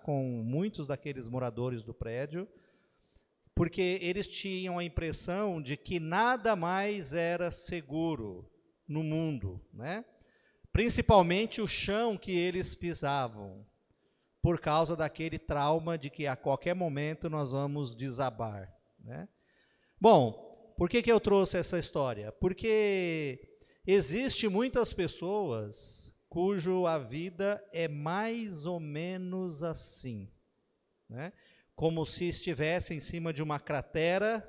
com muitos daqueles moradores do prédio, porque eles tinham a impressão de que nada mais era seguro no mundo, né? Principalmente o chão que eles pisavam, por causa daquele trauma de que a qualquer momento nós vamos desabar, né? Bom, por que eu trouxe essa história? Porque existe muitas pessoas cujo a vida é mais ou menos assim, né? Como se estivesse em cima de uma cratera,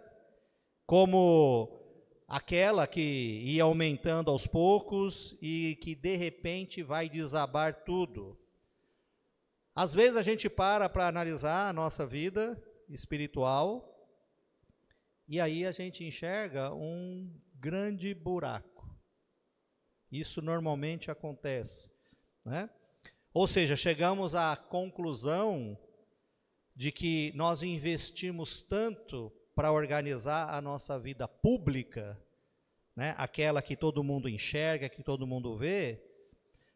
como aquela que ia aumentando aos poucos e que de repente vai desabar tudo. Às vezes a gente para analisar a nossa vida espiritual e aí a gente enxerga um grande buraco. Isso normalmente acontece, né? Ou seja, chegamos à conclusão de que nós investimos tanto para organizar a nossa vida pública, né? Aquela que todo mundo enxerga, que todo mundo vê,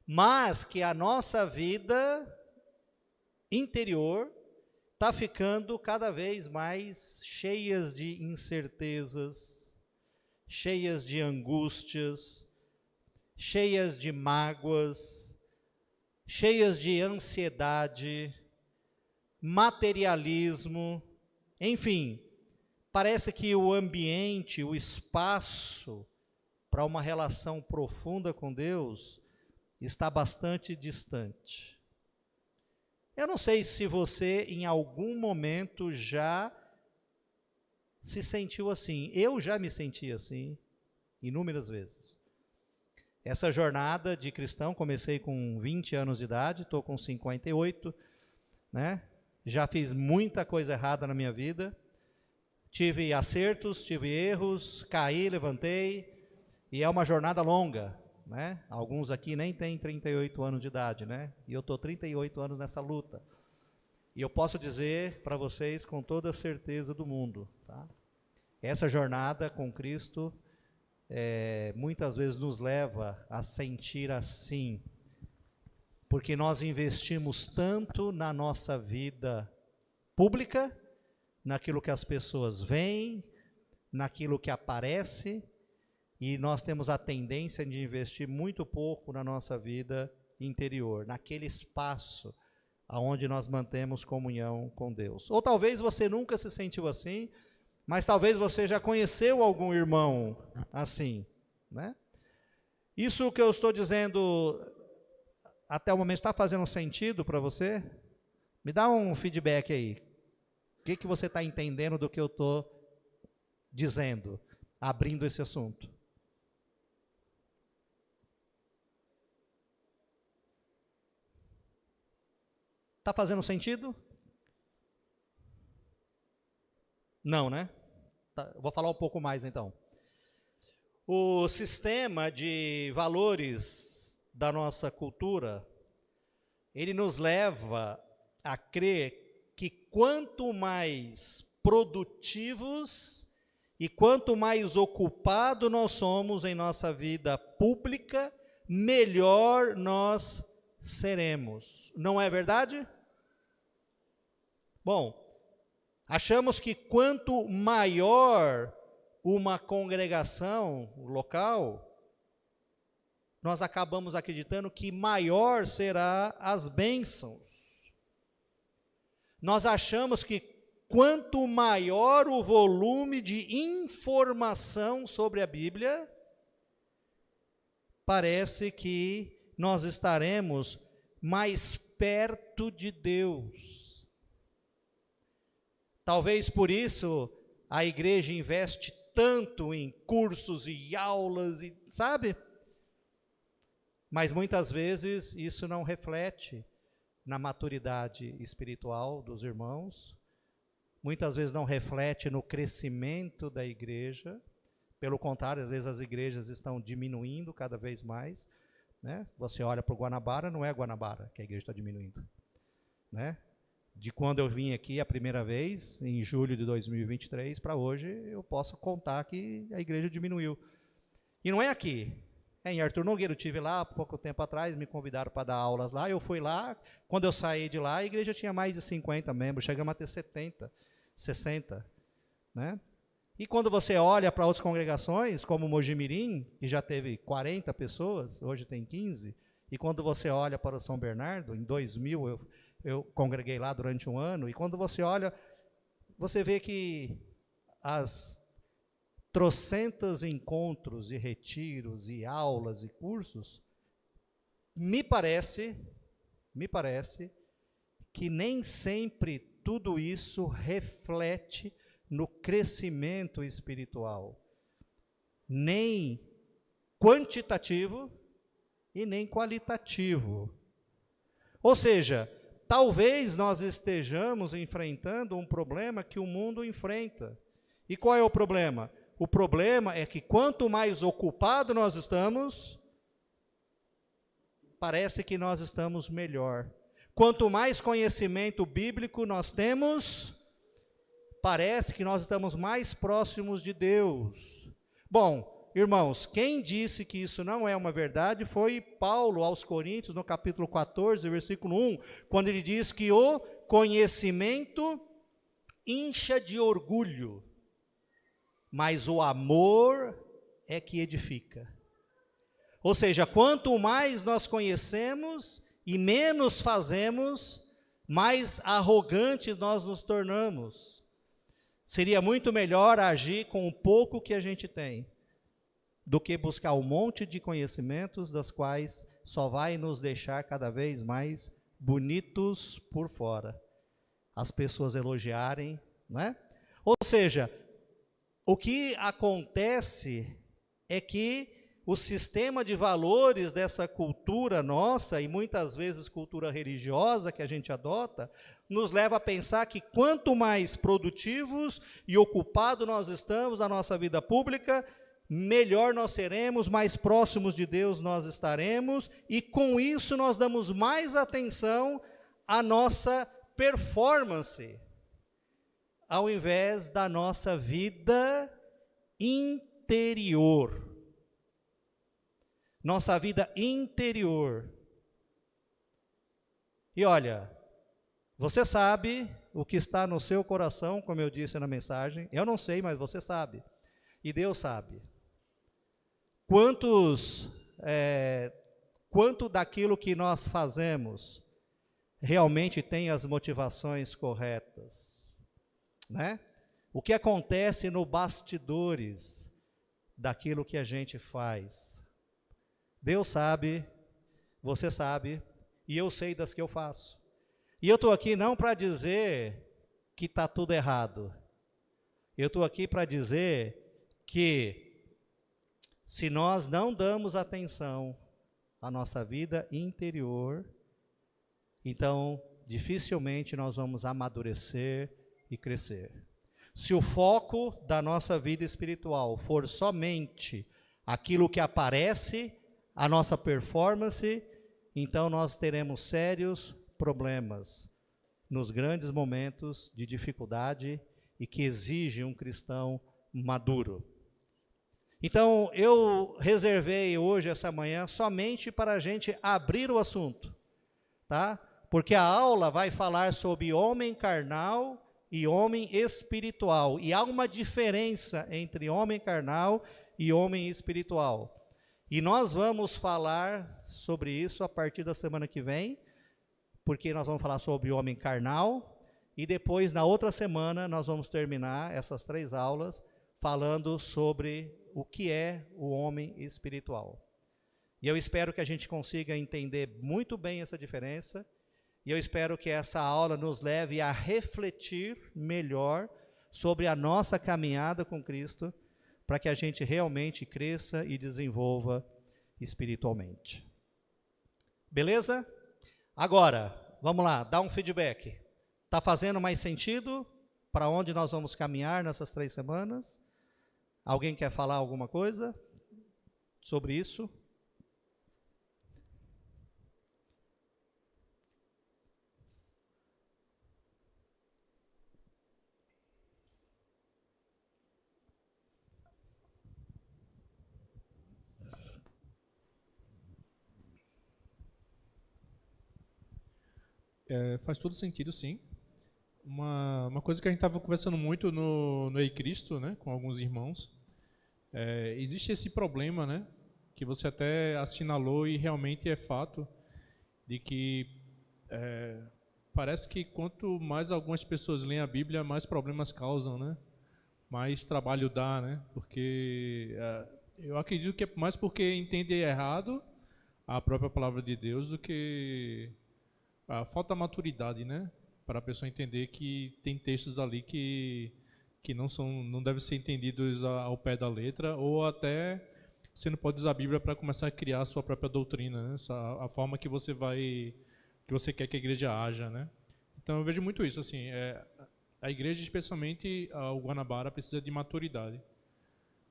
mas que a nossa vida interior está ficando cada vez mais cheias de incertezas, cheias de angústias, cheias de mágoas, cheias de ansiedade, materialismo, enfim, parece que o ambiente, o espaço para uma relação profunda com Deus está bastante distante. Eu não sei se você em algum momento já se sentiu assim. Eu já me senti assim inúmeras vezes. Essa jornada de cristão, comecei com 20 anos de idade, estou com 58, né? Já fiz muita coisa errada na minha vida, tive acertos, tive erros, caí, levantei, e é uma jornada longa, né? Alguns aqui nem têm 38 anos de idade, né? E eu estou 38 anos nessa luta. E eu posso dizer para vocês com toda a certeza do mundo, tá? Essa jornada com Cristo muitas vezes nos leva a sentir assim, porque nós investimos tanto na nossa vida pública, naquilo que as pessoas veem, naquilo que aparece, e nós temos a tendência de investir muito pouco na nossa vida interior, naquele espaço onde nós mantemos comunhão com Deus. Ou talvez você nunca se sentiu assim, mas talvez você já conheceu algum irmão assim, né? Isso que eu estou dizendo até o momento está fazendo sentido para você? Me dá um feedback aí. O que você está entendendo do que eu estou dizendo, abrindo esse assunto? Está fazendo sentido? Não, né? Tá, vou falar um pouco mais então. O sistema de valores da nossa cultura, ele nos leva a crer que quanto mais produtivos e quanto mais ocupado nós somos em nossa vida pública, melhor nós seremos. Não é verdade? Bom, achamos que quanto maior uma congregação local, nós acabamos acreditando que maior será as bênçãos. Nós achamos que quanto maior o volume de informação sobre a Bíblia, parece que nós estaremos mais perto de Deus. Talvez por isso a igreja investe tanto em cursos e aulas, e sabe? Mas muitas vezes isso não reflete na maturidade espiritual dos irmãos, muitas vezes não reflete no crescimento da igreja, pelo contrário, às vezes as igrejas estão diminuindo cada vez mais, né? Você olha para o Guanabara, não é Guanabara que a igreja está diminuindo, né? De quando eu vim aqui a primeira vez, em julho de 2023, para hoje, eu posso contar que a igreja diminuiu. E não é aqui, Em Arthur Nogueira, eu estive lá há pouco tempo atrás, me convidaram para dar aulas lá, eu fui lá, quando eu saí de lá, a igreja tinha mais de 50 membros, chegamos a ter 70, 60, né? E quando você olha para outras congregações, como Mojimirim, que já teve 40 pessoas, hoje tem 15, e quando você olha para o São Bernardo, em 2000 eu congreguei lá durante um ano, e quando você olha, você vê que as trocentas encontros e retiros e aulas e cursos, me parece que nem sempre tudo isso reflete no crescimento espiritual, nem quantitativo e nem qualitativo. Ou seja, talvez nós estejamos enfrentando um problema que o mundo enfrenta. E qual é o problema? O problema é que quanto mais ocupado nós estamos, parece que nós estamos melhor. Quanto mais conhecimento bíblico nós temos, parece que nós estamos mais próximos de Deus. Bom, irmãos, quem disse que isso não é uma verdade foi Paulo aos Coríntios, no capítulo 14, versículo 1, quando ele diz que o conhecimento incha de orgulho, mas o amor é que edifica. Ou seja, quanto mais nós conhecemos e menos fazemos, mais arrogantes nós nos tornamos. Seria muito melhor agir com o pouco que a gente tem, do que buscar um monte de conhecimentos, das quais só vai nos deixar cada vez mais bonitos por fora. As pessoas elogiarem, não é? Ou seja, o que acontece é que o sistema de valores dessa cultura nossa, e muitas vezes cultura religiosa que a gente adota, nos leva a pensar que quanto mais produtivos e ocupados nós estamos na nossa vida pública, melhor nós seremos, mais próximos de Deus nós estaremos, e com isso nós damos mais atenção à nossa performance, ao invés da nossa vida interior. Nossa vida interior. E olha, você sabe o que está no seu coração, como eu disse na mensagem. Eu não sei, mas você sabe. E Deus sabe. Quanto daquilo que nós fazemos realmente tem as motivações corretas, né? O que acontece no bastidores daquilo que a gente faz? Deus sabe, você sabe, e eu sei das que eu faço. E eu estou aqui não para dizer que está tudo errado. Eu estou aqui para dizer que se nós não damos atenção à nossa vida interior, então dificilmente nós vamos amadurecer e crescer. Se o foco da nossa vida espiritual for somente aquilo que aparece, a nossa performance, então nós teremos sérios problemas nos grandes momentos de dificuldade e que exigem um cristão maduro. Então eu reservei hoje, essa manhã, somente para a gente abrir o assunto, tá? Porque a aula vai falar sobre homem carnal e homem espiritual. E há uma diferença entre homem carnal e homem espiritual. E nós vamos falar sobre isso a partir da semana que vem, porque nós vamos falar sobre o homem carnal, e depois, na outra semana, nós vamos terminar essas 3 aulas falando sobre o que é o homem espiritual. E eu espero que a gente consiga entender muito bem essa diferença, e eu espero que essa aula nos leve a refletir melhor sobre a nossa caminhada com Cristo, para que a gente realmente cresça e desenvolva espiritualmente. Beleza? Agora, vamos lá, dá um feedback. Está fazendo mais sentido para onde nós vamos caminhar nessas 3 semanas? Alguém quer falar alguma coisa sobre isso? Faz todo sentido, sim. Uma coisa que a gente estava conversando muito no Ei Cristo, né, com alguns irmãos, existe esse problema, né, que você até assinalou e realmente é fato, de que parece que quanto mais algumas pessoas leem a Bíblia, mais problemas causam, né, mais trabalho dá, né, porque eu acredito que é mais porque entende errado a própria palavra de Deus do que a falta de maturidade, né, para a pessoa entender que tem textos ali que não devem ser entendidos ao pé da letra, ou até você não pode usar a Bíblia para começar a criar a sua própria doutrina, né? A forma que você quer que a igreja haja, né? Então eu vejo muito isso, assim, a igreja, especialmente o Guanabara, precisa de maturidade,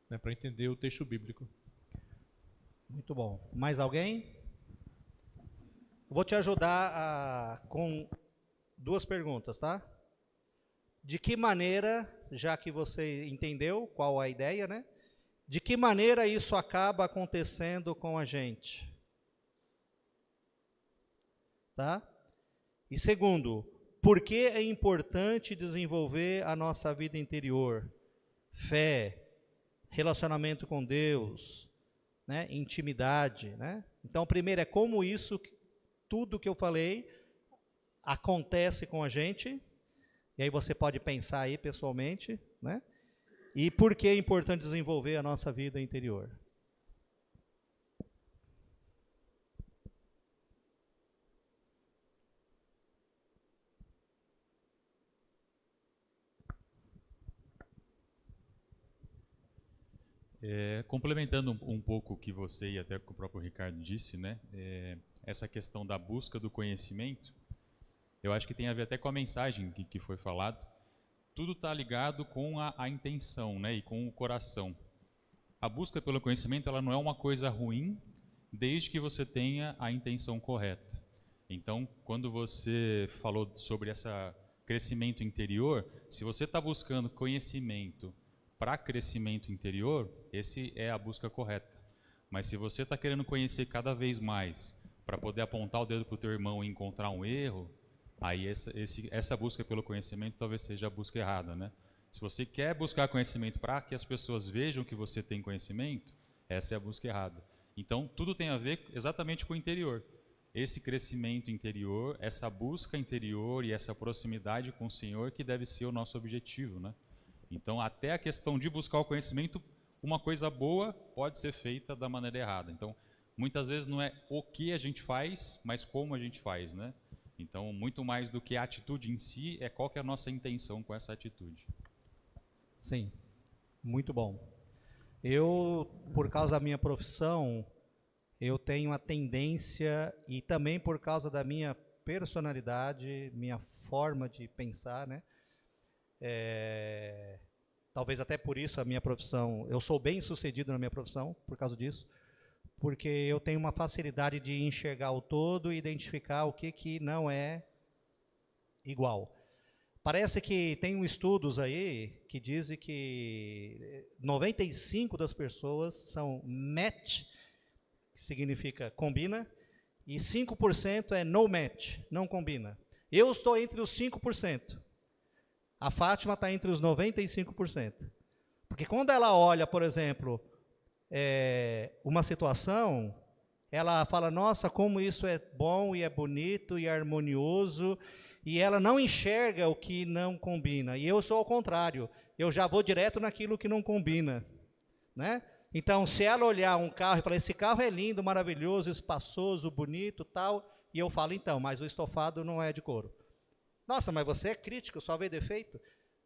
né, para entender o texto bíblico. Muito bom. Mais alguém? Vou te ajudar com 2 perguntas, tá? De que maneira, já que você entendeu qual a ideia, né? De que maneira isso acaba acontecendo com a gente? Tá? E segundo, por que é importante desenvolver a nossa vida interior? Fé, relacionamento com Deus, né? Intimidade, né? Então, primeiro é como isso, tudo que eu falei, acontece com a gente, e aí você pode pensar aí pessoalmente, né? E por que é importante desenvolver a nossa vida interior? Complementando um pouco o que você e até o que o próprio Ricardo disse, né? Essa questão da busca do conhecimento, eu acho que tem a ver até com a mensagem que foi falado. Tudo está ligado com a intenção, né? E com o coração. A busca pelo conhecimento, ela não é uma coisa ruim, desde que você tenha a intenção correta. Então, quando você falou sobre esse crescimento interior, se você está buscando conhecimento para crescimento interior, esse é a busca correta. Mas se você está querendo conhecer cada vez mais para poder apontar o dedo para o teu irmão e encontrar um erro, aí essa busca pelo conhecimento talvez seja a busca errada, né? Se você quer buscar conhecimento para que as pessoas vejam que você tem conhecimento, essa é a busca errada. Então, tudo tem a ver exatamente com o interior. Esse crescimento interior, essa busca interior e essa proximidade com o Senhor que deve ser o nosso objetivo, né? Então, até a questão de buscar o conhecimento, uma coisa boa pode ser feita da maneira errada. Então, muitas vezes não é o que a gente faz, mas como a gente faz, né? Então, muito mais do que a atitude em si, é qual que é a nossa intenção com essa atitude. Sim, muito bom. Eu, por causa da minha profissão, eu tenho a tendência, e também por causa da minha personalidade, minha forma de pensar, né? Talvez até por isso a minha profissão, eu sou bem sucedido na minha profissão, por causa disso, porque eu tenho uma facilidade de enxergar o todo e identificar o que não é igual. Parece que tem estudos aí que dizem que 95% das pessoas são match, que significa combina, e 5% é no match, não combina. Eu estou entre os 5%. A Fátima está entre os 95%. Porque quando ela olha, por exemplo, uma situação, ela fala, nossa, como isso é bom e é bonito e é harmonioso, e ela não enxerga o que não combina. E eu sou ao contrário, eu já vou direto naquilo que não combina, né? Então, se ela olhar um carro e falar, esse carro é lindo, maravilhoso, espaçoso, bonito, tal, e eu falo, então, mas o estofado não é de couro. Nossa, mas você é crítico, só vê defeito,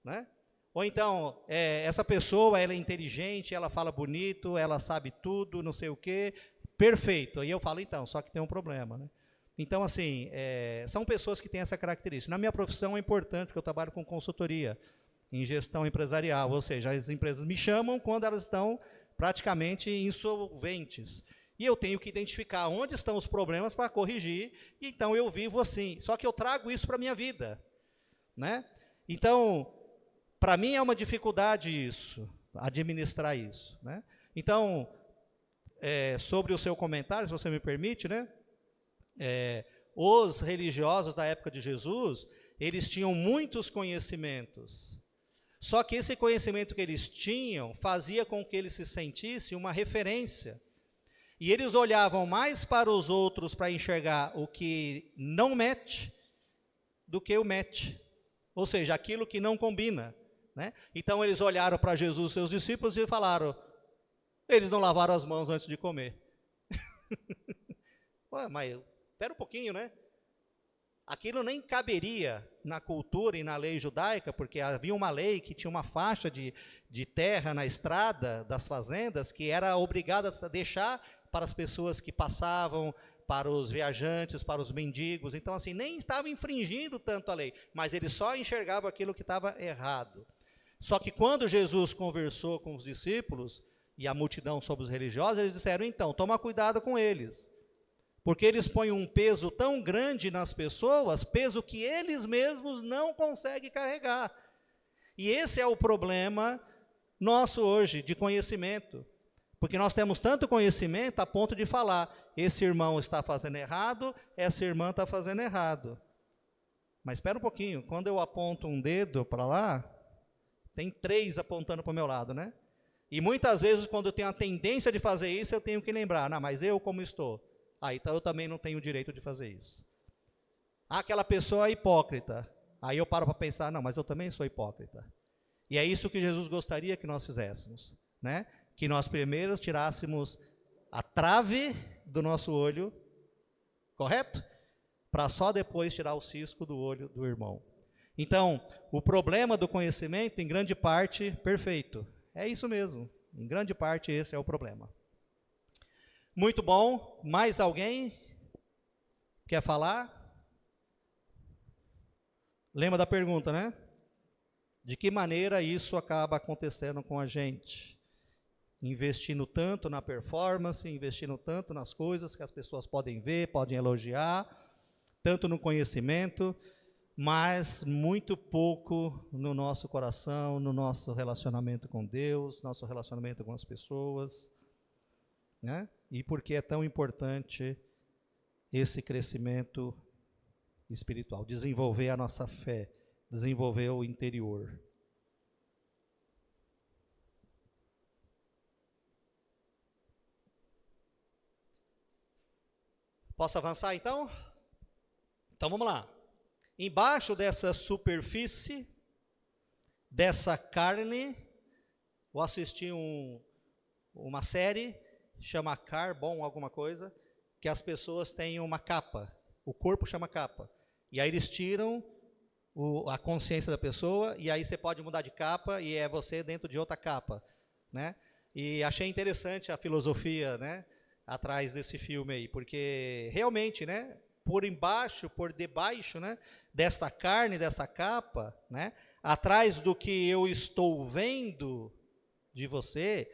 né? Ou então, essa pessoa, ela é inteligente, ela fala bonito, ela sabe tudo, não sei o quê, perfeito. E eu falo, então, só que tem um problema, né? Então, assim, são pessoas que têm essa característica. Na minha profissão é importante, porque eu trabalho com consultoria em gestão empresarial, ou seja, as empresas me chamam quando elas estão praticamente insolventes. E eu tenho que identificar onde estão os problemas para corrigir, e então eu vivo assim. Só que eu trago isso para a minha vida, né? Então, para mim é uma dificuldade isso, administrar isso, né? Então, sobre o seu comentário, se você me permite, né? os religiosos da época de Jesus, eles tinham muitos conhecimentos. Só que esse conhecimento que eles tinham fazia com que eles se sentissem uma referência. E eles olhavam mais para os outros para enxergar o que não match do que o match. Ou seja, aquilo que não combina, né? Então eles olharam para Jesus e seus discípulos e falaram, eles não lavaram as mãos antes de comer. Ué, mas espera um pouquinho, né? Aquilo nem caberia na cultura e na lei judaica, porque havia uma lei que tinha uma faixa de terra na estrada das fazendas que era obrigada a deixar para as pessoas que passavam, para os viajantes, para os mendigos. Então, assim, nem estava infringindo tanto a lei, mas eles só enxergavam aquilo que estava errado. Só que quando Jesus conversou com os discípulos e a multidão sobre os religiosos, eles disseram, então, toma cuidado com eles. Porque eles põem um peso tão grande nas pessoas, peso que eles mesmos não conseguem carregar. E esse é o problema nosso hoje, de conhecimento. Porque nós temos tanto conhecimento a ponto de falar, esse irmão está fazendo errado, essa irmã está fazendo errado. Mas espera um pouquinho, quando eu aponto um dedo para lá, tem 3 apontando para o meu lado, né? E muitas vezes, quando eu tenho a tendência de fazer isso, eu tenho que lembrar, não, mas eu como estou? Então eu também não tenho o direito de fazer isso. Aquela pessoa é hipócrita. Aí eu paro para pensar, não, mas eu também sou hipócrita. E é isso que Jesus gostaria que nós fizéssemos, né? Que nós primeiro tirássemos a trave do nosso olho, correto? Para só depois tirar o cisco do olho do irmão. Então, o problema do conhecimento, em grande parte, perfeito. É isso mesmo, em grande parte esse é o problema. Muito bom. Mais alguém quer falar? Lembra da pergunta, né? De que maneira isso acaba acontecendo com a gente? Investindo tanto na performance, investindo tanto nas coisas que as pessoas podem ver, podem elogiar, tanto no conhecimento, mas muito pouco no nosso coração, no nosso relacionamento com Deus, nosso relacionamento com as pessoas, né? E por que é tão importante esse crescimento espiritual? Desenvolver a nossa fé, desenvolver o interior. Posso avançar então? Então vamos lá. Embaixo dessa superfície, dessa carne, eu assisti uma série, chama Carbon alguma coisa, que as pessoas têm uma capa, o corpo chama capa, e aí eles tiram a consciência da pessoa, e aí você pode mudar de capa, e é você dentro de outra capa, né? E achei interessante a filosofia, né, atrás desse filme aí, porque realmente, né, por embaixo, por debaixo, né, dessa carne, dessa capa, né, atrás do que eu estou vendo de você,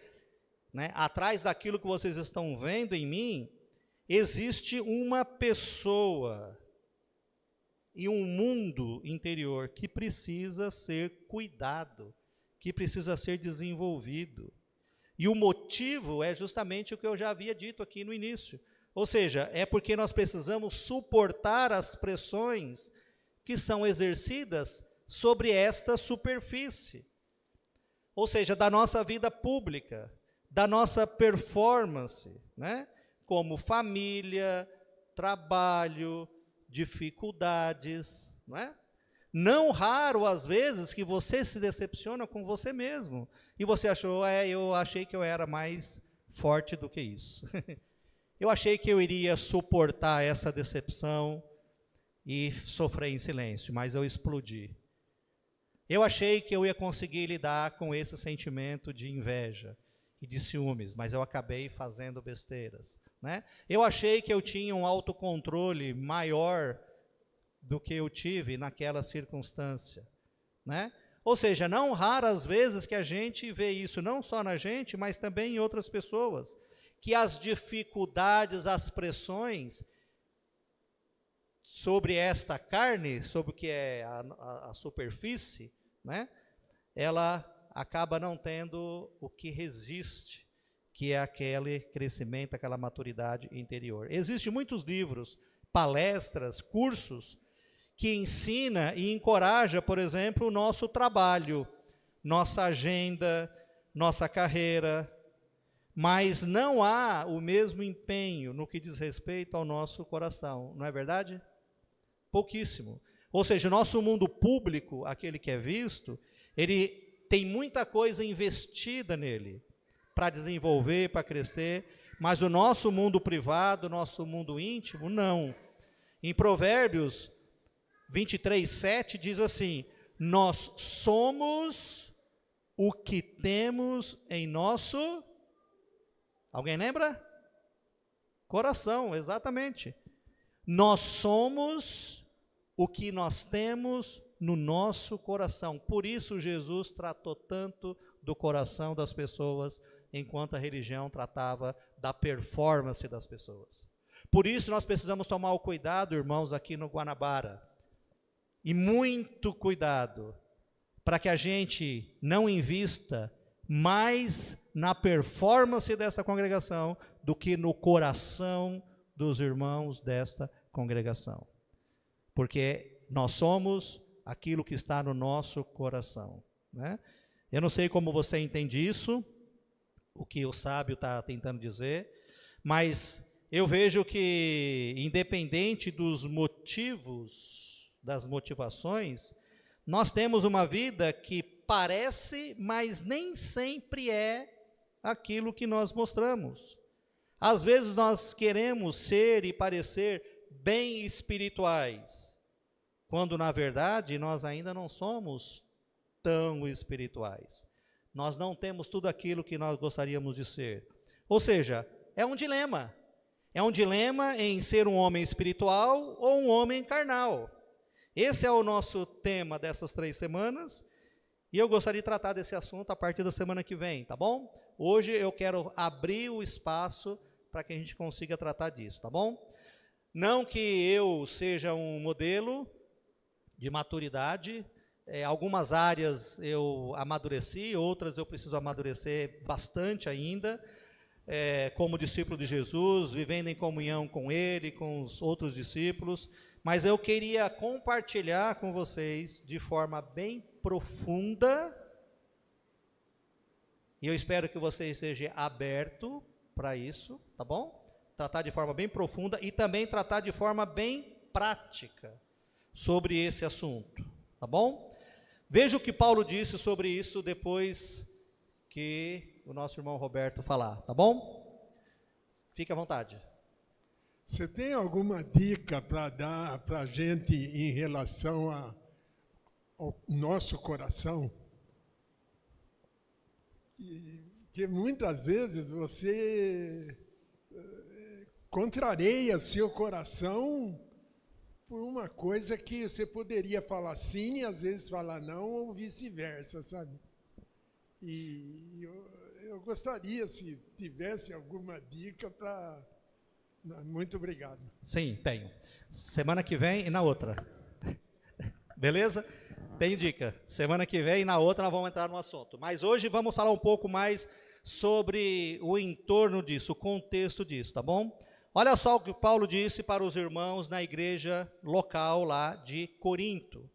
né, atrás daquilo que vocês estão vendo em mim, existe uma pessoa e um mundo interior que precisa ser cuidado, que precisa ser desenvolvido. E o motivo é justamente o que eu já havia dito aqui no início. Ou seja, é porque nós precisamos suportar as pressões que são exercidas sobre esta superfície. Ou seja, da nossa vida pública, da nossa performance, né? Como família, trabalho, dificuldades, não é? Não raro, às vezes, que você se decepciona com você mesmo. E você achou, eu achei que eu era mais forte do que isso. Eu achei que eu iria suportar essa decepção e sofrer em silêncio, mas eu explodi. Eu achei que eu ia conseguir lidar com esse sentimento de inveja e de ciúmes, mas eu acabei fazendo besteiras, né? Eu achei que eu tinha um autocontrole maior do que eu tive naquela circunstância, né? Ou seja, não raras vezes que a gente vê isso, não só na gente, mas também em outras pessoas, que as dificuldades, as pressões sobre esta carne, sobre o que é a superfície, né? Ela acaba não tendo o que resiste, que é aquele crescimento, aquela maturidade interior. Existem muitos livros palestras, cursos, que ensina e encoraja, por exemplo, o nosso trabalho, nossa agenda, nossa carreira, mas não há o mesmo empenho no que diz respeito ao nosso coração, não é verdade? Pouquíssimo. Ou seja, o nosso mundo público, aquele que é visto, ele tem muita coisa investida nele, para desenvolver, para crescer, mas o nosso mundo privado, o nosso mundo íntimo, não. Em Provérbios 23:7 diz assim: nós somos o que temos em nosso... Alguém lembra? Coração, exatamente. Nós somos o que nós temos no nosso coração. Por isso Jesus tratou tanto do coração das pessoas, enquanto a religião tratava da performance das pessoas. Por isso nós precisamos tomar o cuidado, irmãos, aqui no Guanabara, e muito cuidado, para que a gente não invista mais na performance dessa congregação do que no coração dos irmãos desta congregação. Porque nós somos aquilo que está no nosso coração, né? Eu não sei como você entende isso, o que o sábio está tentando dizer, mas eu vejo que, independente dos motivos, das motivações, nós temos uma vida que parece, mas nem sempre é aquilo que nós mostramos. Às vezes nós queremos ser e parecer bem espirituais, quando na verdade nós ainda não somos tão espirituais. Nós não temos tudo aquilo que nós gostaríamos de ser. Ou seja, é um dilema. É um dilema em ser um homem espiritual ou um homem carnal. Esse é o nosso tema dessas 3 semanas, e eu gostaria de tratar desse assunto a partir da semana que vem, tá bom? Hoje eu quero abrir o espaço para que a gente consiga tratar disso, tá bom? Não que eu seja um modelo de maturidade, algumas áreas eu amadureci, outras eu preciso amadurecer bastante ainda, como discípulo de Jesus, vivendo em comunhão com Ele, com os outros discípulos, mas eu queria compartilhar com vocês de forma bem profunda, e eu espero que você esteja aberto para isso, tá bom? Tratar de forma bem profunda e também tratar de forma bem prática sobre esse assunto, tá bom? Veja o que Paulo disse sobre isso depois que o nosso irmão Roberto falar, tá bom? Fique à vontade. Você tem alguma dica para dar para a gente em relação ao nosso coração? Que muitas vezes você contraria seu coração por uma coisa que você poderia falar sim e às vezes falar não, ou vice-versa, sabe? E eu gostaria, se tivesse alguma dica para... Muito obrigado. Sim, tenho. Semana que vem e na outra. Beleza? Tem dica. Semana que vem e na outra nós vamos entrar no assunto. Mas hoje vamos falar um pouco mais sobre o entorno disso, o contexto disso, tá bom? Olha só o que Paulo disse para os irmãos na igreja local lá de Corinto.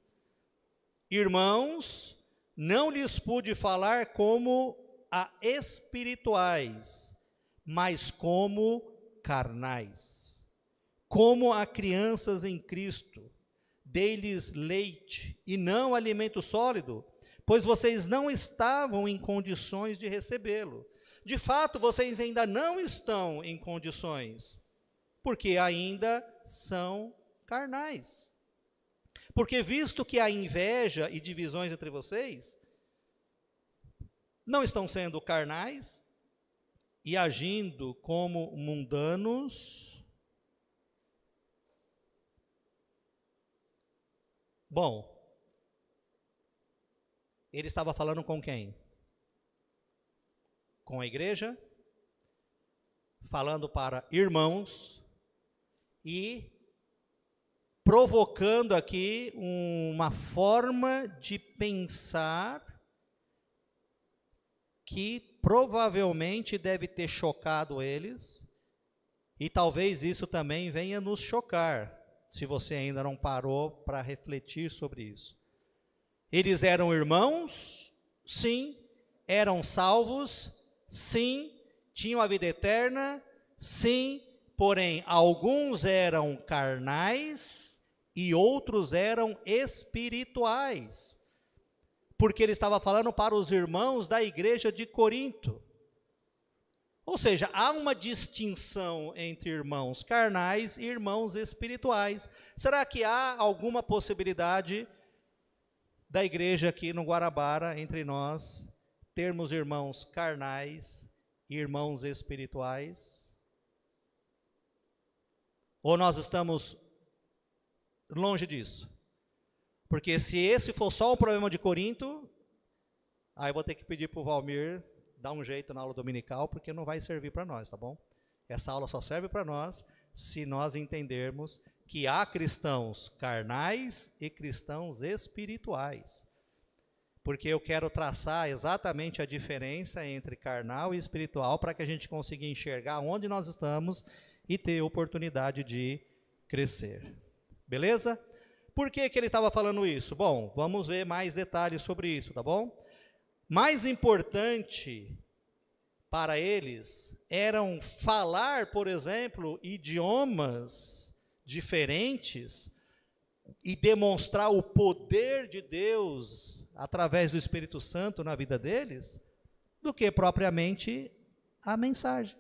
Irmãos, não lhes pude falar como a espirituais, mas como carnais, como a crianças em Cristo. Dei-lhes leite e não alimento sólido, pois vocês não estavam em condições de recebê-lo. De fato, vocês ainda não estão em condições, porque ainda são carnais. Porque visto que há inveja e divisões entre vocês, não estão sendo carnais e agindo como mundanos. Bom, ele estava falando com quem? Com a igreja, falando para irmãos e provocando aqui uma forma de pensar que provavelmente deve ter chocado eles, E talvez isso também venha nos chocar, se você ainda não parou para refletir sobre isso. Eles eram irmãos? Sim. Eram salvos? Sim. Tinham a vida eterna? Sim. Porém, alguns eram carnais e outros eram espirituais. Porque ele estava falando para os irmãos da igreja de Corinto. Ou seja, há uma distinção entre irmãos carnais e irmãos espirituais. Será que há alguma possibilidade da igreja aqui no Guarabara, entre nós, termos irmãos carnais e irmãos espirituais? Ou nós estamos longe disso? Porque se esse for só um problema de Corinto, aí eu vou ter que pedir para o Valmir dar um jeito na aula dominical, porque não vai servir para nós, tá bom? Essa aula só serve para nós se nós entendermos que há cristãos carnais e cristãos espirituais. Porque eu quero traçar exatamente a diferença entre carnal e espiritual para que a gente consiga enxergar onde nós estamos e ter oportunidade de crescer. Beleza? Por que ele estava falando isso? Bom, vamos ver mais detalhes sobre isso, tá bom? Mais importante para eles eram falar, por exemplo, idiomas diferentes e demonstrar o poder de Deus através do Espírito Santo na vida deles, do que propriamente a mensagem.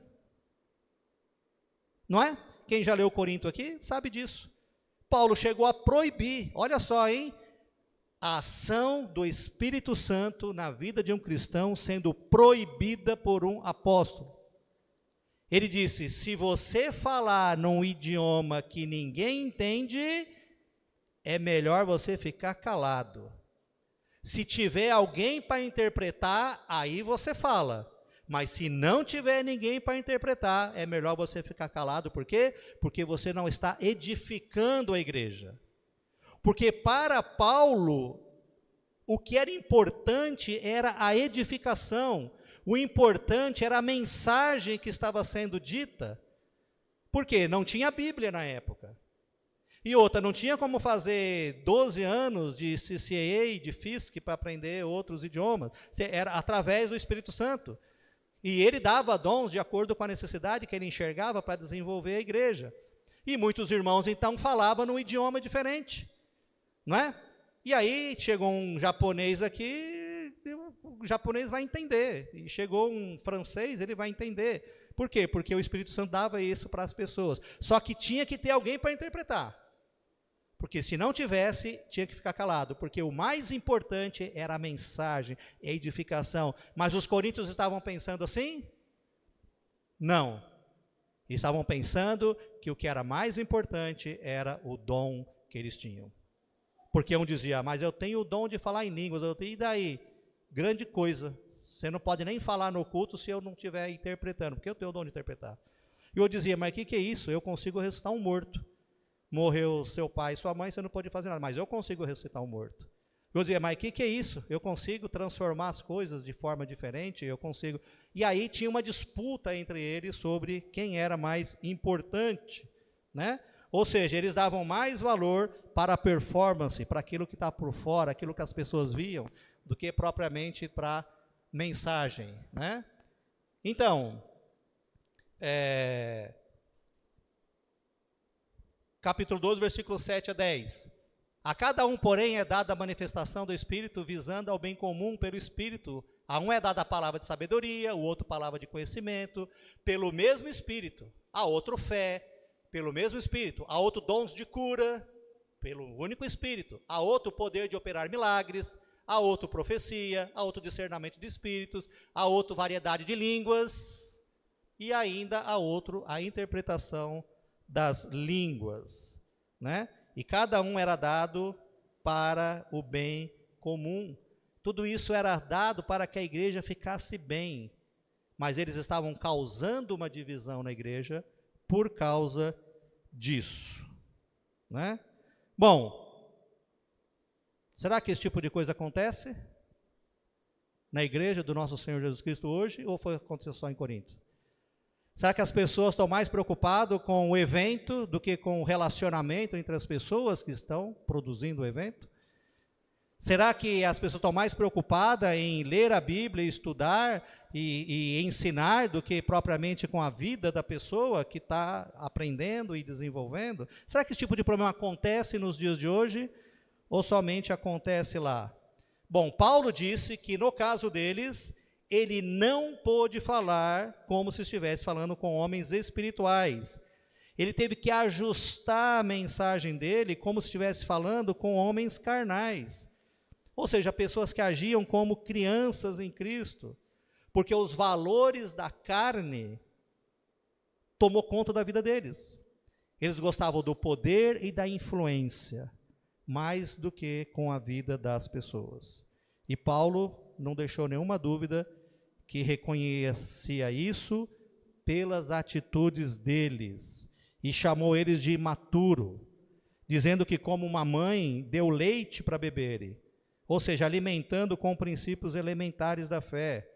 Não é? Quem já leu Corinto aqui sabe disso. Paulo chegou a proibir, olha só, hein? A ação do Espírito Santo na vida de um cristão sendo proibida por um apóstolo. Ele disse, se você falar num idioma que ninguém entende, é melhor você ficar calado. Se tiver alguém para interpretar, aí você fala. Mas se não tiver ninguém para interpretar, é melhor você ficar calado. Por quê? Porque você não está edificando a igreja. Porque para Paulo, o que era importante era a edificação. O importante era a mensagem que estava sendo dita. Por quê? Não tinha Bíblia na época. E outra, não tinha como fazer 12 anos de CCAA, de FISC, para aprender outros idiomas. Era através do Espírito Santo. E ele dava dons de acordo com a necessidade que ele enxergava para desenvolver a igreja. E muitos irmãos, então, falavam num idioma diferente. Não é? E aí chegou um japonês aqui, o japonês vai entender. E chegou um francês, ele vai entender. Por quê? Porque o Espírito Santo dava isso para as pessoas. Só que tinha que ter alguém para interpretar. Porque se não tivesse, tinha que ficar calado. Porque o mais importante era a mensagem, a edificação. Mas os coríntios estavam pensando assim? Não. Estavam pensando que o que era mais importante era o dom que eles tinham. Porque um dizia, mas eu tenho o dom de falar em línguas, e daí? Grande coisa, você não pode nem falar no culto se eu não estiver interpretando, porque eu tenho o dom de interpretar. E eu dizia, mas o que é isso? Eu consigo ressuscitar um morto. Morreu seu pai e sua mãe, você não pode fazer nada, mas eu consigo ressuscitar um morto. Eu dizia, mas o que é isso? Eu consigo transformar as coisas de forma diferente, eu consigo. E aí tinha uma disputa entre eles sobre quem era mais importante, né? Ou seja, eles davam mais valor para a performance, para aquilo que está por fora, aquilo que as pessoas viam, do que propriamente para a mensagem, né? Então, capítulo 12, versículo 7 a 10. A cada um, porém, é dada a manifestação do Espírito, visando ao bem comum pelo Espírito. A um é dada a palavra de sabedoria, o outro palavra de conhecimento, pelo mesmo Espírito. A outro fé, pelo mesmo Espírito. A outro dons de cura, pelo único Espírito. A outro poder de operar milagres. A outro profecia. A outro discernimento de espíritos. A outro variedade de línguas. E ainda a outro a interpretação das línguas, né? E cada um era dado para o bem comum. Tudo isso era dado para que a igreja ficasse bem, mas eles estavam causando uma divisão na igreja por causa disso, né? Bom, será que esse tipo de coisa acontece na igreja do nosso Senhor Jesus Cristo hoje, ou aconteceu só em Corinto? Será que as pessoas estão mais preocupadas com o evento do que com o relacionamento entre as pessoas que estão produzindo o evento? Será que as pessoas estão mais preocupadas em ler a Bíblia, estudar e ensinar do que propriamente com a vida da pessoa que está aprendendo e desenvolvendo? Será que esse tipo de problema acontece nos dias de hoje ou somente acontece lá? Bom, Paulo disse que no caso deles, ele não pôde falar como se estivesse falando com homens espirituais. Ele teve que ajustar a mensagem dele como se estivesse falando com homens carnais. Ou seja, pessoas que agiam como crianças em Cristo, porque os valores da carne tomou conta da vida deles. Eles gostavam do poder e da influência, mais do que com a vida das pessoas. E Paulo não deixou nenhuma dúvida que reconhecia isso pelas atitudes deles, e chamou eles de imaturo, dizendo que como uma mãe deu leite para beberem, ou seja, alimentando com princípios elementares da fé.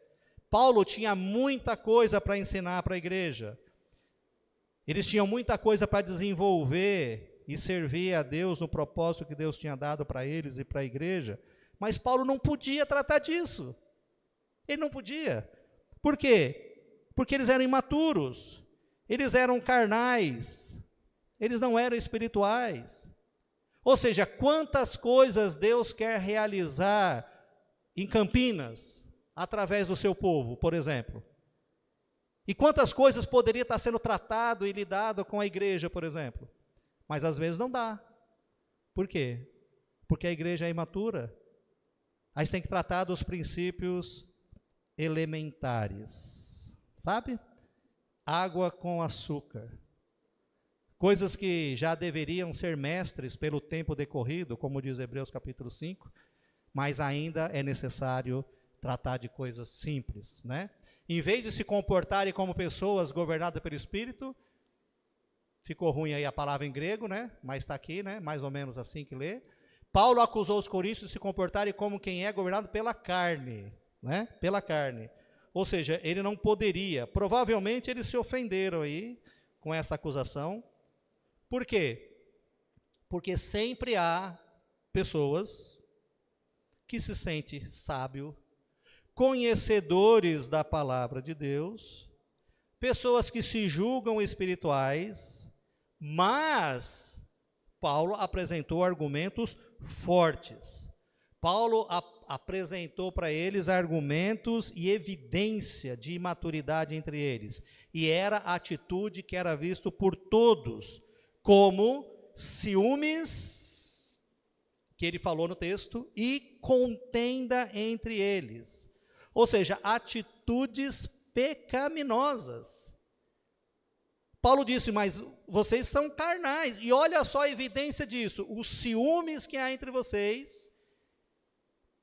Paulo tinha muita coisa para ensinar para a igreja. Eles tinham muita coisa para desenvolver e servir a Deus no propósito que Deus tinha dado para eles e para a igreja. Mas Paulo não podia tratar disso. Ele não podia. Por quê? Porque eles eram imaturos. Eles eram carnais. Eles não eram espirituais. Ou seja, quantas coisas Deus quer realizar em Campinas, através do seu povo, por exemplo. E quantas coisas poderia estar sendo tratado e lidado com a igreja, por exemplo. Mas às vezes não dá. Por quê? Porque a igreja é imatura. Aí você tem que tratar dos princípios elementares. Sabe? Água com açúcar. Coisas que já deveriam ser mestres pelo tempo decorrido, como diz Hebreus capítulo 5, mas ainda é necessário tratar de coisas simples, né? Em vez de se comportarem como pessoas governadas pelo Espírito, ficou ruim aí a palavra em grego, né? Mas está aqui, né? Mais ou menos assim que lê. Paulo acusou os coríntios de se comportarem como quem é governado pela carne, né? Pela carne. Ou seja, ele não poderia. Provavelmente eles se ofenderam aí com essa acusação. Por quê? Porque sempre há pessoas que se sentem sábios, conhecedores da palavra de Deus, pessoas que se julgam espirituais, mas Paulo apresentou argumentos fortes. Paulo apresentou para eles argumentos e evidência de imaturidade entre eles, e era a atitude que era visto por todos como ciúmes, que ele falou no texto, e contenda entre eles. Ou seja, atitudes pecaminosas. Paulo disse, mas vocês são carnais, e olha só a evidência disso, os ciúmes que há entre vocês,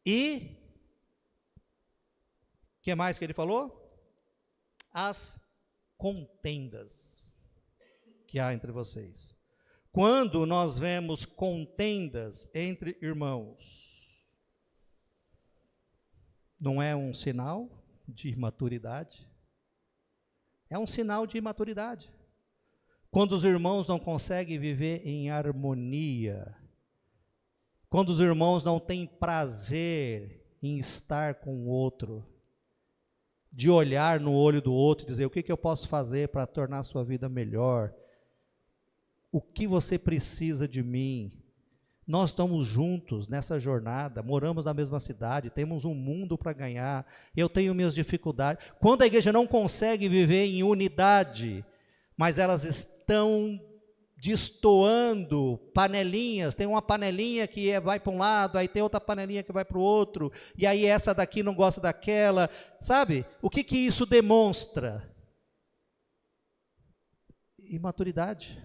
e, o que mais que ele falou? As contendas que há entre vocês. Quando nós vemos contendas entre irmãos, não é um sinal de imaturidade? É um sinal de imaturidade. Quando os irmãos não conseguem viver em harmonia, quando os irmãos não têm prazer em estar com o outro, de olhar no olho do outro e dizer, o que eu posso fazer para tornar a sua vida melhor? O que você precisa de mim? Nós estamos juntos nessa jornada, moramos na mesma cidade, temos um mundo para ganhar, eu tenho minhas dificuldades. Quando a igreja não consegue viver em unidade, mas elas estão destoando panelinhas, tem uma panelinha que vai para um lado, aí tem outra panelinha que vai para o outro, e aí essa daqui não gosta daquela, sabe? O que isso demonstra? Imaturidade.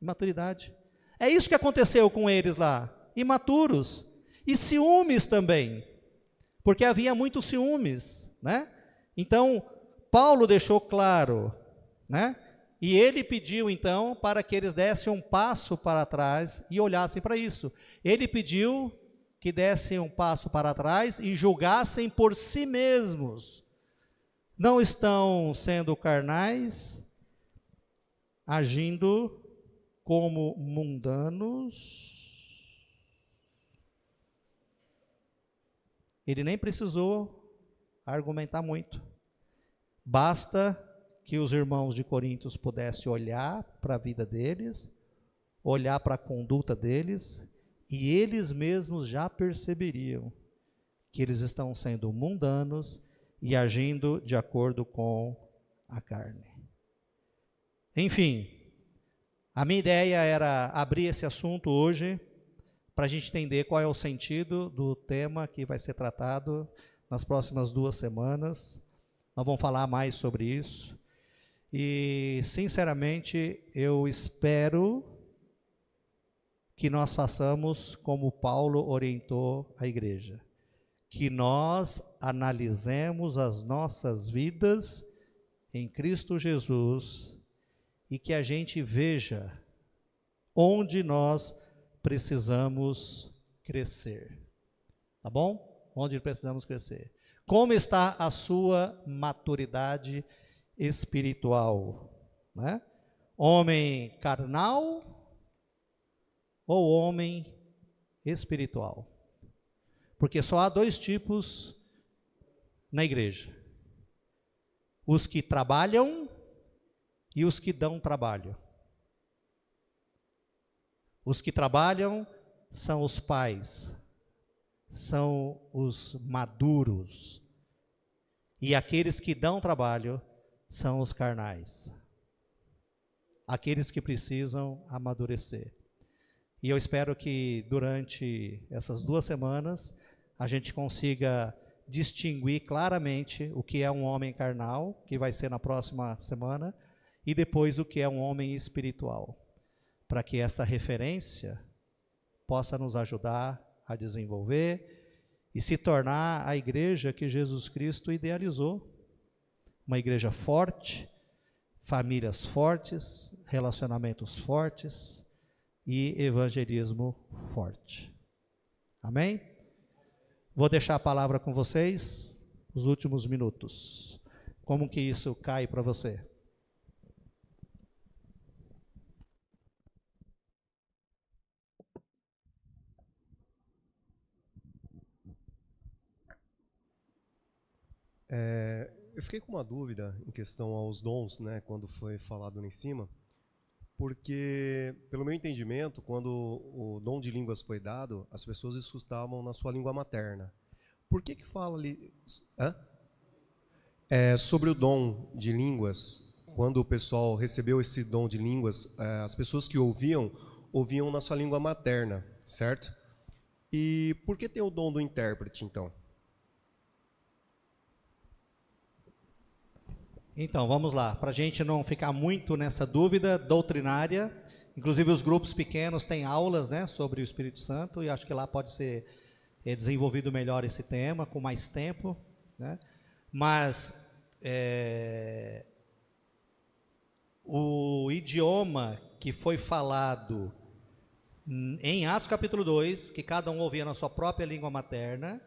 Imaturidade. É isso que aconteceu com eles lá, imaturos, e ciúmes também, porque havia muitos ciúmes, né? Então, Paulo deixou claro, né? E ele pediu então para que eles dessem um passo para trás e olhassem para isso. Ele pediu que dessem um passo para trás e julgassem por si mesmos. não estão sendo carnais, agindo como mundanos. Ele nem precisou argumentar muito. Basta que os irmãos de Corinto pudessem olhar para a vida deles, olhar para a conduta deles, e eles mesmos já perceberiam que eles estão sendo mundanos e agindo de acordo com a carne. Enfim, a minha ideia era abrir esse assunto hoje para a gente entender qual é o sentido do tema que vai ser tratado nas próximas 2 semanas. Nós vamos falar mais sobre isso. E, sinceramente, eu espero que nós façamos como Paulo orientou a igreja. Que nós analisemos as nossas vidas em Cristo Jesus e que a gente veja onde nós precisamos crescer. Tá bom? Onde precisamos crescer. Como está a sua maturidade espiritual? Né? Homem carnal ou homem espiritual? Porque só há 2 tipos na igreja: os que trabalham e os que dão trabalho. Os que trabalham são os pais, são os maduros, e aqueles que dão trabalho são os carnais, aqueles que precisam amadurecer. E eu espero que durante essas 2 semanas a gente consiga distinguir claramente o que é um homem carnal, que vai ser na próxima semana, e depois o que é um homem espiritual, para que essa referência possa nos ajudar a desenvolver e se tornar a igreja que Jesus Cristo idealizou. Uma igreja forte, famílias fortes, relacionamentos fortes e evangelismo forte. Amém? Vou deixar a palavra com vocês, os últimos minutos. Como que isso cai para você? Eu fiquei com uma dúvida em questão aos dons, né, quando foi falado lá em cima, porque, pelo meu entendimento, quando o dom de línguas foi dado, as pessoas escutavam na sua língua materna. Por que fala ali sobre o dom de línguas? Quando o pessoal recebeu esse dom de línguas, as pessoas que ouviam na sua língua materna, certo? E por que tem o dom do intérprete, então? Então, vamos lá, para a gente não ficar muito nessa dúvida doutrinária, inclusive os grupos pequenos têm aulas, né, sobre o Espírito Santo, e acho que lá pode ser desenvolvido melhor esse tema, com mais tempo, né? Mas o idioma que foi falado em Atos capítulo 2, que cada um ouvia na sua própria língua materna,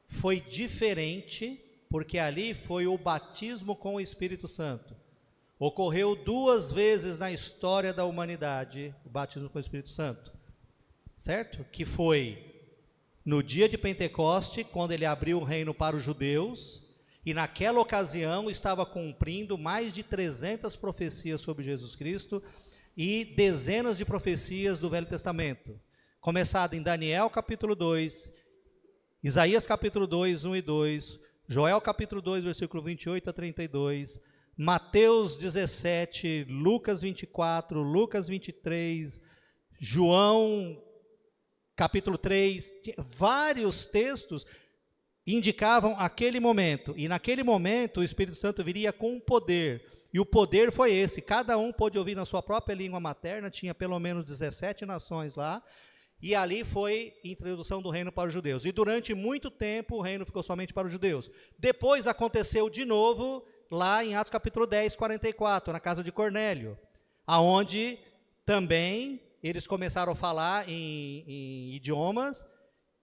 foi diferente, porque ali foi o batismo com o Espírito Santo. Ocorreu 2 vezes na história da humanidade o batismo com o Espírito Santo, certo? Que foi no dia de Pentecoste, quando ele abriu o reino para os judeus, e naquela ocasião estava cumprindo mais de 300 profecias sobre Jesus Cristo e dezenas de profecias do Velho Testamento, começado em Daniel capítulo 2, Isaías capítulo 2, 1 e 2, Joel capítulo 2, versículo 28 a 32, Mateus 17, Lucas 24, Lucas 23, João capítulo 3, vários textos indicavam aquele momento, e naquele momento o Espírito Santo viria com poder, e o poder foi esse: cada um pôde ouvir na sua própria língua materna, tinha pelo menos 17 nações lá, e ali foi a introdução do reino para os judeus. E durante muito tempo o reino ficou somente para os judeus. Depois aconteceu de novo lá em Atos capítulo 10, 44, na casa de Cornélio, aonde também eles começaram a falar em idiomas,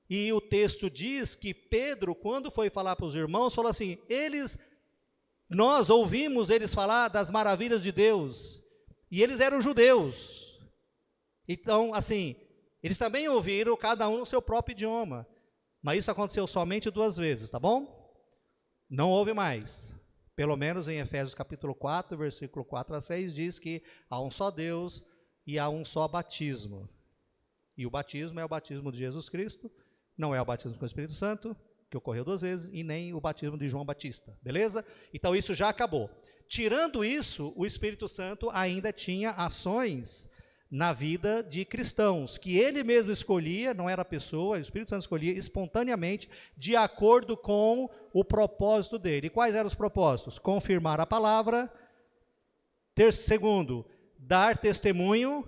e o texto diz que Pedro, quando foi falar para os irmãos, falou assim: eles Nós ouvimos eles falar das maravilhas de Deus, e eles eram judeus. Então, assim, eles também ouviram, cada um no seu próprio idioma. Mas isso aconteceu somente 2 vezes, tá bom? Não houve mais. Pelo menos em Efésios capítulo 4, versículo 4 a 6, diz que há um só Deus e há um só batismo. E o batismo é o batismo de Jesus Cristo, não é o batismo com o Espírito Santo, que ocorreu 2 vezes, e nem o batismo de João Batista, beleza? Então isso já acabou. Tirando isso, o Espírito Santo ainda tinha ações na vida de cristãos, que ele mesmo escolhia, não era a pessoa, o Espírito Santo escolhia espontaneamente, de acordo com o propósito dele. E quais eram os propósitos? Confirmar a palavra, segundo, dar testemunho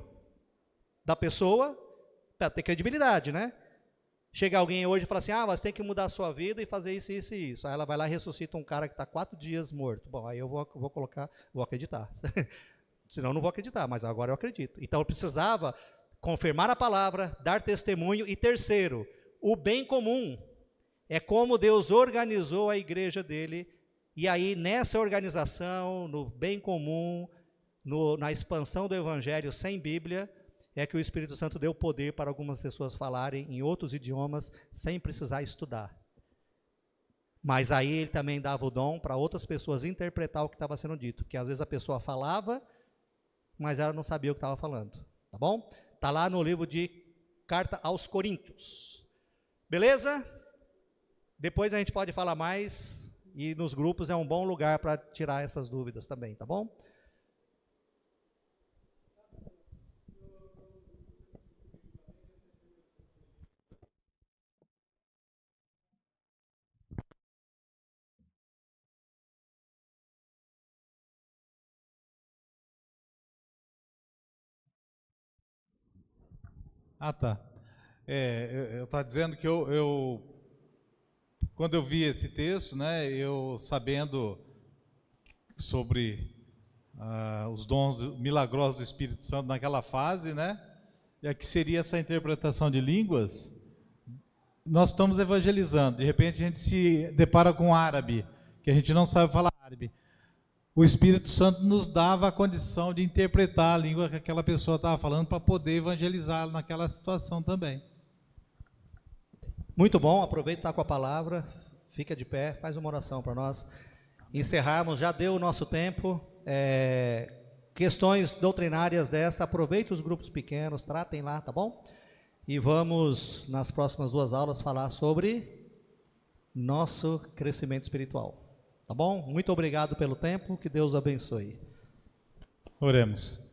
da pessoa, para ter credibilidade, né? Chega alguém hoje e fala assim, você tem que mudar a sua vida e fazer isso, isso e isso. Aí ela vai lá e ressuscita um cara que está 4 dias morto. Bom, aí eu vou acreditar. Senão eu não vou acreditar, mas agora eu acredito. Então eu precisava confirmar a palavra, dar testemunho. E terceiro, o bem comum. É como Deus organizou a igreja dele. E aí nessa organização, no bem comum, na expansão do evangelho sem Bíblia, é que o Espírito Santo deu poder para algumas pessoas falarem em outros idiomas sem precisar estudar. Mas aí ele também dava o dom para outras pessoas interpretar o que estava sendo dito, que às vezes a pessoa falava, mas ela não sabia o que estava falando, tá bom? Está lá no livro de Carta aos Coríntios. Beleza? Depois a gente pode falar mais, e nos grupos é um bom lugar para tirar essas dúvidas também, tá bom? Ah, tá. Eu estava dizendo que quando eu vi esse texto, né, eu sabendo sobre os dons milagrosos do Espírito Santo naquela fase, né, e que seria essa interpretação de línguas, nós estamos evangelizando. De repente a gente se depara com um árabe, que a gente não sabe falar árabe. O Espírito Santo nos dava a condição de interpretar a língua que aquela pessoa estava falando para poder evangelizar naquela situação também. Muito bom, aproveita e está com a palavra, fica de pé, faz uma oração para nós encerrarmos, já deu o nosso tempo. Questões doutrinárias dessa, aproveita os grupos pequenos, tratem lá, tá bom? E vamos, nas próximas 2 aulas, falar sobre nosso crescimento espiritual. Tá bom? Muito obrigado pelo tempo, que Deus abençoe. Oremos.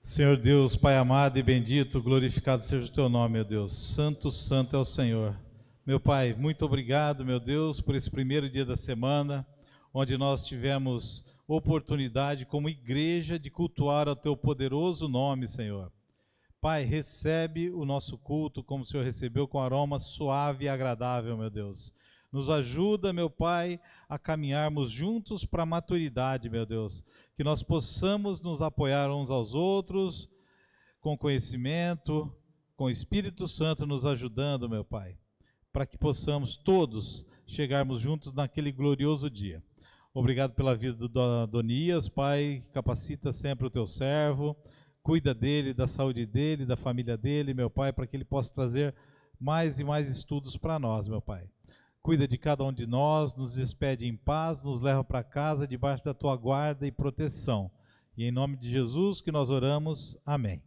Senhor Deus, Pai amado e bendito, glorificado seja o teu nome, meu Deus. Santo, santo é o Senhor. Meu Pai, muito obrigado, meu Deus, por esse primeiro dia da semana, onde nós tivemos oportunidade como igreja de cultuar o teu poderoso nome, Senhor. Pai, recebe o nosso culto como o Senhor recebeu, com aroma suave e agradável, meu Deus. Nos ajuda, meu Pai, a caminharmos juntos para a maturidade, meu Deus. Que nós possamos nos apoiar uns aos outros, com conhecimento, com o Espírito Santo nos ajudando, meu Pai. Para que possamos todos chegarmos juntos naquele glorioso dia. Obrigado pela vida do Adonias, Pai. Capacita sempre o teu servo. Cuida dele, da saúde dele, da família dele, meu Pai, para que ele possa trazer mais e mais estudos para nós, meu Pai. Cuida de cada um de nós, nos despede em paz, nos leva para casa debaixo da tua guarda e proteção. E em nome de Jesus que nós oramos, amém.